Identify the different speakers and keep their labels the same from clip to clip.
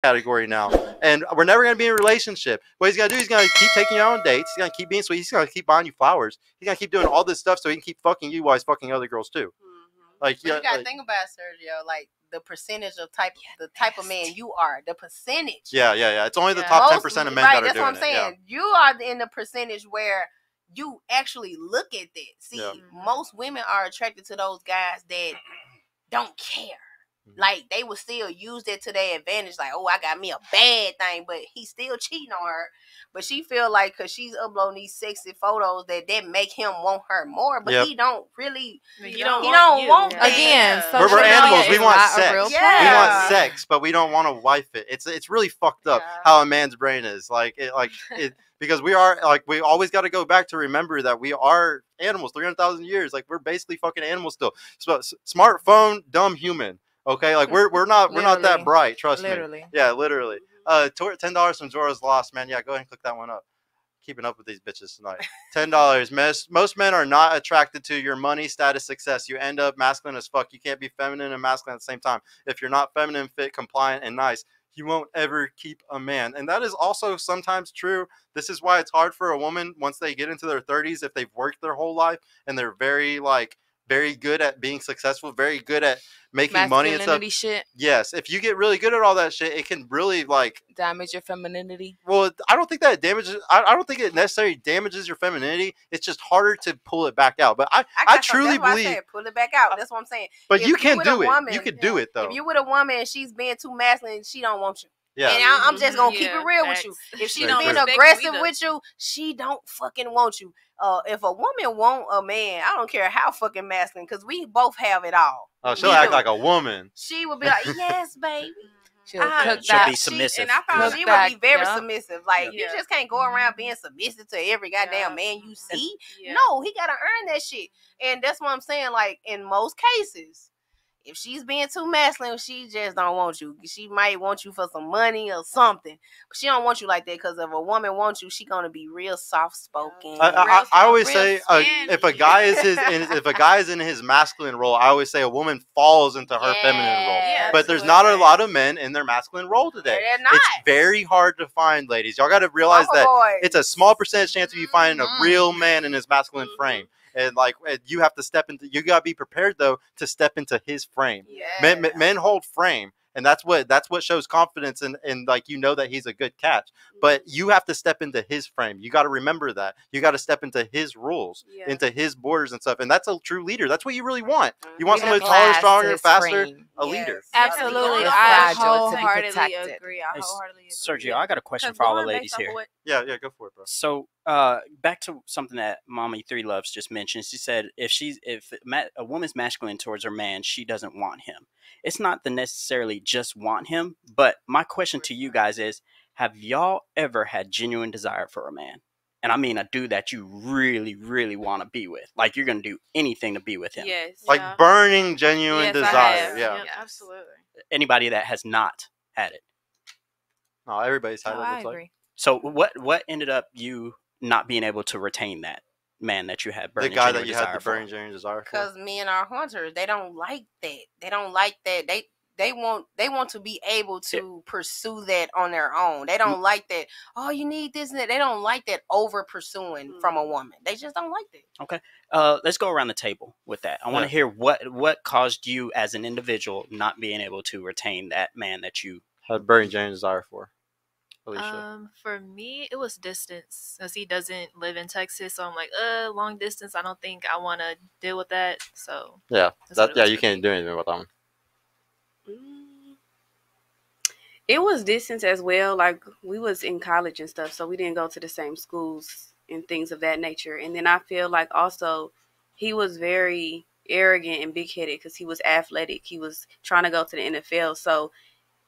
Speaker 1: category now, and we're never gonna be in a relationship. What he's gonna do, he's gonna keep taking you on dates. He's gonna keep being sweet. He's gonna keep buying you flowers. He's gonna keep doing all this stuff so he can keep fucking you while he's fucking other girls too. Like,
Speaker 2: but you gotta think about it, Sergio, like the percentage of the type of man you are, the percentage.
Speaker 1: Yeah. It's only the top 10% of men that are doing it.
Speaker 2: That's what I'm saying. Yeah. You are in the percentage where you actually look at that. See, most women are attracted to those guys that don't care. Like, they will still use that to their advantage. Like, oh, I got me a bad thing, but he's still cheating on her. But she feel like, because she's uploading these sexy photos, that make him want her more. But he don't really, he don't want that.
Speaker 3: Again,
Speaker 1: we're animals. We want sex. We want sex, but we don't want to wife it. It's really fucked up how a man's brain is. Because we are, like, we always got to go back to remember that we are animals. 300,000 years. Like, we're basically fucking animals still. So, smartphone, dumb human. Okay, like we're not that bright. Trust me. Yeah, literally. $10 from Zora's Lost, man. Yeah, go ahead and click that one up. Keeping up with these bitches tonight. $10. Most men are not attracted to your money, status, success. You end up masculine as fuck. You can't be feminine and masculine at the same time. If you're not feminine, fit, compliant, and nice, you won't ever keep a man. And that is also sometimes true. This is why it's hard for a woman once they get into their 30s, if they've worked their whole life and they're very good at being successful, very good at making money and stuff.
Speaker 3: Shit.
Speaker 1: Yes, if you get really good at all that shit, it can really
Speaker 3: damage your femininity.
Speaker 1: Well, I don't think that it damages. I don't think it necessarily damages your femininity. It's just harder to pull it back out. But I truly believe
Speaker 2: I said, pull it back out. That's what I'm saying.
Speaker 1: But you can do it. You could do it though.
Speaker 2: If you with a woman and she's being too masculine, she don't want you.
Speaker 1: Yeah.
Speaker 2: And I'm just gonna keep it real with you. If she's being aggressive with you, she don't fucking want you. If a woman want a man, I don't care how fucking masculine, because we both have it all.
Speaker 1: Oh, she'll act like a woman.
Speaker 2: She would be like, yes, baby.
Speaker 4: She'll be submissive.
Speaker 2: And I found she would be very submissive. Like, you just can't go around being submissive to every goddamn man you see. No, he gotta earn that shit. And that's what I'm saying. Like, in most cases, if she's being too masculine, she just don't want you. She might want you for some money or something, but she don't want you like that. Because if a woman wants you, she gonna be real soft spoken.
Speaker 1: I always say if a guy is in his masculine role, I always say a woman falls into her feminine role. But there's not a lot of men in their masculine role today. It's very hard to find, ladies. Y'all got to realize that it's a small percentage chance of you finding a real man in his masculine frame. And you have to you gotta be prepared though to step into his frame. Men hold frame, and that's what shows confidence and that he's a good catch. But you have to step into his frame. You got to remember that. You got to step into his rules, into his borders and stuff. And that's a true leader. That's what you really want. You want somebody taller, stronger, faster, a leader.
Speaker 3: Absolutely.
Speaker 4: I wholeheartedly agree. Sergio, I got a question for all the ladies here.
Speaker 1: Yeah, go for it, bro.
Speaker 4: So, back to something that Mommy Three Loves just mentioned. She said if a woman's masculine towards her man, she doesn't want him. It's not the necessarily just want him, but my question to you guys is, have y'all ever had genuine desire for a man? And I mean a dude that you really, really want to be with. Like, you're going to do anything to be with him.
Speaker 3: Yes.
Speaker 1: Like burning genuine desire. Yeah,
Speaker 3: absolutely.
Speaker 4: Anybody that has not had it?
Speaker 1: No, everybody's had it.
Speaker 3: I agree.
Speaker 4: So what ended up you not being able to retain that man that you had burning
Speaker 1: genuine desire for? The guy that you had the burning genuine desire for?
Speaker 2: Because men are hunters. They don't like that. They don't like that. They want to be able to pursue that on their own. They don't like that. Oh, you need this and that. They don't like that over pursuing from a woman. They just don't like that.
Speaker 4: Okay. Let's go around the table with that. I want to hear what caused you as an individual not being able to retain that man that you
Speaker 1: had burning genuine desire for. Alicia.
Speaker 5: For me, it was distance, because he doesn't live in Texas. So I'm like, long distance. I don't think I want to deal with that. So
Speaker 1: you can't do anything with that one.
Speaker 6: It was distance as well. Like, we was in college and stuff, so we didn't go to the same schools and things of that nature. And then I feel like also he was very arrogant and big-headed because he was athletic. He was trying to go to the NFL. So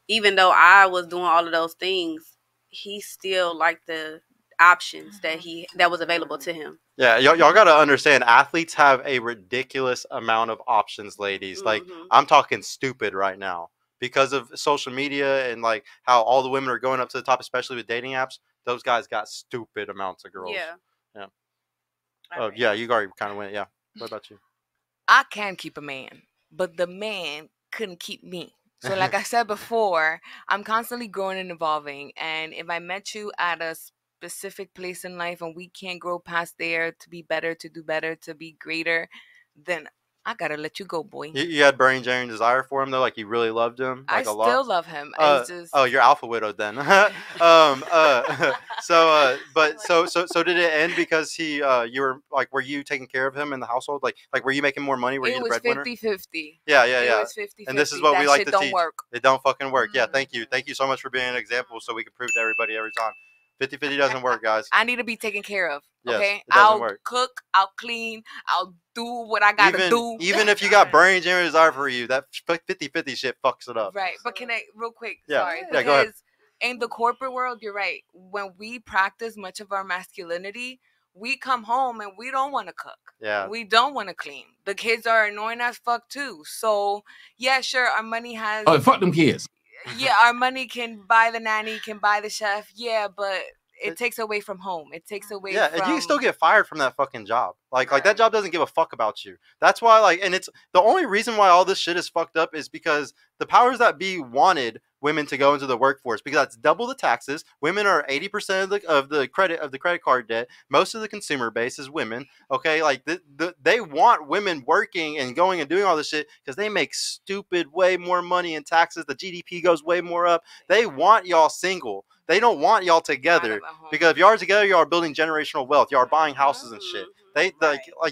Speaker 6: even though I was doing all of those things, he still liked the options that was available to him.
Speaker 1: Yeah, y'all got to understand, athletes have a ridiculous amount of options, ladies. Like, I'm talking stupid right now. Because of social media and how all the women are going up to the top, especially with dating apps, those guys got stupid amounts of girls. Yeah. Oh, yeah, you already kind of went. Yeah. What about you?
Speaker 3: I can keep a man, but the man couldn't keep me. So like I said before, I'm constantly growing and evolving. And if I met you at a specific place in life and we can't grow past there to be better, to do better, to be greater, then I gotta let you go, boy.
Speaker 1: You had burning genuine desire for him though, like you really loved him, like
Speaker 3: I
Speaker 1: a lot.
Speaker 3: still love him. It's just...
Speaker 1: Oh, you're alpha widowed then. So did it end because you were like, were you taking care of him in the household? Like were you making more money? Were you the breadwinner?
Speaker 3: It was 50-50.
Speaker 1: Yeah.
Speaker 3: It was 50-50.
Speaker 1: And this is what we like to teach.
Speaker 3: Work.
Speaker 1: It don't fucking work. Yeah, thank you so much for being an example, so we can prove to everybody every time. 50-50 doesn't work, guys.
Speaker 3: I need to be taken care of.
Speaker 1: Yes,
Speaker 3: okay,
Speaker 1: it doesn't
Speaker 3: I'll
Speaker 1: work.
Speaker 3: cook, I'll clean, I'll do what I gotta do.
Speaker 1: Even if you got burning genuine desire for you, that 50-50 shit fucks it up.
Speaker 3: Right, but can I real quick?
Speaker 1: Yeah.
Speaker 3: Sorry,
Speaker 1: Yeah, go ahead.
Speaker 3: because in the corporate world, you're right. When we practice much of our masculinity, we come home and we don't want to cook.
Speaker 1: Yeah.
Speaker 3: We don't want to clean. The kids are annoying as fuck too. So yeah, sure, our money has.
Speaker 7: Oh, fuck them kids.
Speaker 3: Yeah, our money can buy the nanny, can buy the chef. Yeah, but it takes away from home. It takes away from...
Speaker 1: and you can still get fired from that fucking job. Like that job doesn't give a fuck about you. That's why, and it's the only reason why all this shit is fucked up is because the powers that be wanted women to go into the workforce, because that's double the taxes. Women are 80% of the credit card debt. Most of the consumer base is women. Okay, like they want women working and going and doing all this shit because they make stupid way more money in taxes. The GDP goes way more up. They want y'all single. They don't want y'all together, because if y'all are together, y'all are building generational wealth. Y'all are buying houses and shit. Like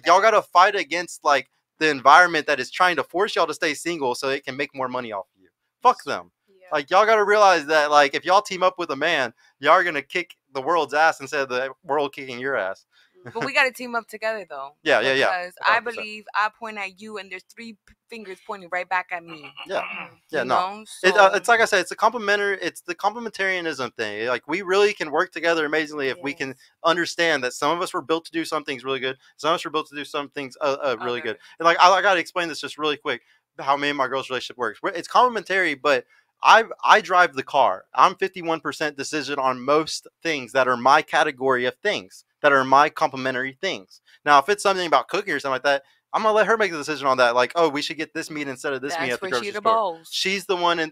Speaker 1: y'all got to fight against like the environment that is trying to force y'all to stay single so it can make more money off of you. Fuck them. Yeah. Like y'all got to realize that like if y'all team up with a man, y'all are gonna kick the world's ass instead of the world kicking your ass.
Speaker 3: But we got to team up together though.
Speaker 1: Yeah.
Speaker 3: Because I believe I point at you and there's 3 fingers pointing right back at me.
Speaker 1: Yeah. Yeah.
Speaker 3: No.
Speaker 1: So... It's like I said, it's the complementarianism thing. Like we really can work together amazingly if we can understand that some of us were built to do some things really good. Some of us were built to do some things really good. And like I got to explain this just really quick, how me and my girl's relationship works. It's complementary, but I drive the car. I'm 51% decision on most things that are my category of things, that are my complementary things. Now, if it's something about cooking or something like that, I'm gonna let her make the decision on that. Like, oh, we should get this meat instead of this meat at the grocery store. She's the one in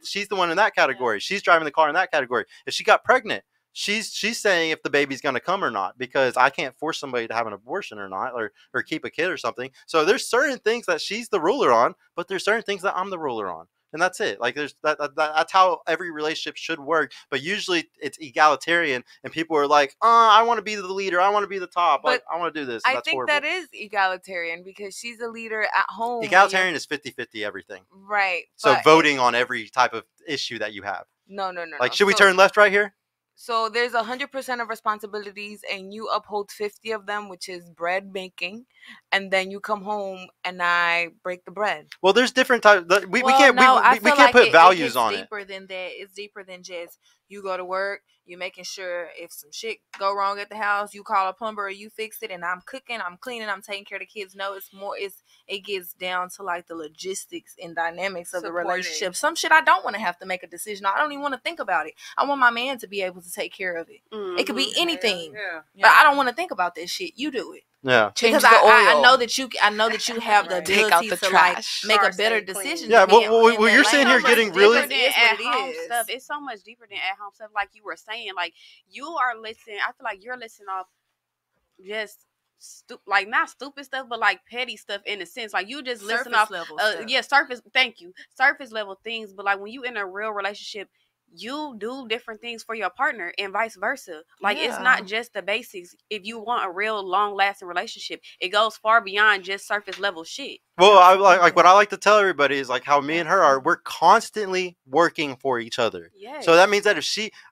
Speaker 1: that category. Yeah. She's driving the car in that category. If she got pregnant, she's saying if the baby's gonna come or not, because I can't force somebody to have an abortion or not, or keep a kid or something. So there's certain things that she's the ruler on, but there's certain things that I'm the ruler on. And that's it. Like that's how every relationship should work. But usually it's egalitarian, and people are like, I want to be the leader. I want to be the top. But I want to do this. And
Speaker 3: I think horrible. That is egalitarian because she's a leader at home.
Speaker 1: Egalitarian is 50-50 everything.
Speaker 3: Right.
Speaker 1: So voting on every type of issue that you have.
Speaker 3: No.
Speaker 1: Like, should we turn left right here?
Speaker 3: So there's 100% of responsibilities, and you uphold 50 of them, which is bread making, and then you come home and I break the bread.
Speaker 1: Well, there's different types. We can't put values on it.
Speaker 5: It's deeper than that. It's deeper than just you go to work, you making sure if some shit go wrong at the house, you call a plumber or you fix it, and I'm cooking, I'm cleaning, I'm taking care of the kids. No, it's more. It gets down to like the logistics and dynamics of the relationship. Some shit I don't want to have to make a decision. I don't even want to think about it. I want my man to be able to take care of it. Mm-hmm. It could be anything, but I don't want to think about this shit. You do it.
Speaker 1: Yeah,
Speaker 3: because
Speaker 5: I know that you have the ability to like make a better decision.
Speaker 1: Yeah, well you're sitting here getting really.
Speaker 6: It's so much deeper than at home stuff. Like you were saying, like you are listening. I feel like you're listening off just like not stupid stuff, but like petty stuff in a sense. Like you just listen off surface. Thank you, surface level things. But like when you in a real relationship, you do different things for your partner and vice versa. Like it's not just the basics. If you want a real long lasting relationship, it goes far beyond just surface level shit.
Speaker 1: Well, I like what I like to tell everybody is like how me and her are. We're constantly working for each other. Yes. So that means that if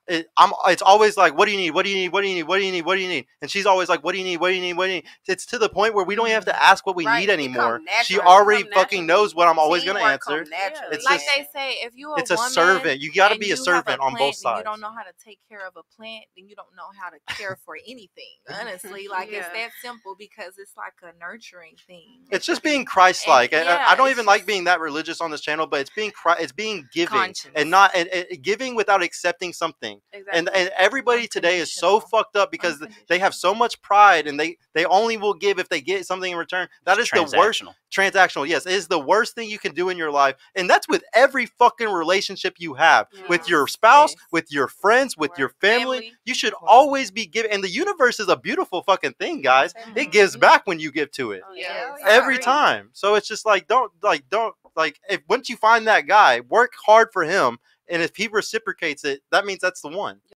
Speaker 1: it's always like, what do you need? What do you need? What do you need? What do you need? What do you need? And she's always like, what do you need? What do you need? What do you need? It's to the point where we don't even have to ask what we need anymore. She already fucking knows what I'm always going to answer.
Speaker 5: It's like they say, if you
Speaker 1: it's a servant. You got to be a servant on both sides.
Speaker 5: You don't know how to take care of a plant, then you don't know how to care for anything. Honestly, like it's that simple because it's like a nurturing thing.
Speaker 1: It's just being Christ Christ-like. I don't even like being that religious on this channel, but it's being giving and not and giving without accepting something. Exactly. And everybody today is so fucked up because they have so much pride and they only will give if they get something in return. That is the worst. Transactional, yes, it is the worst thing you can do in your life, and that's with every fucking relationship you have, with your spouse, with your friends, with your family. You should always be giving, and the universe is a beautiful fucking thing, guys. It gives back when you give to it, every time. So it's just like don't if once you find that guy, work hard for him, and if he reciprocates it, that means that's the one.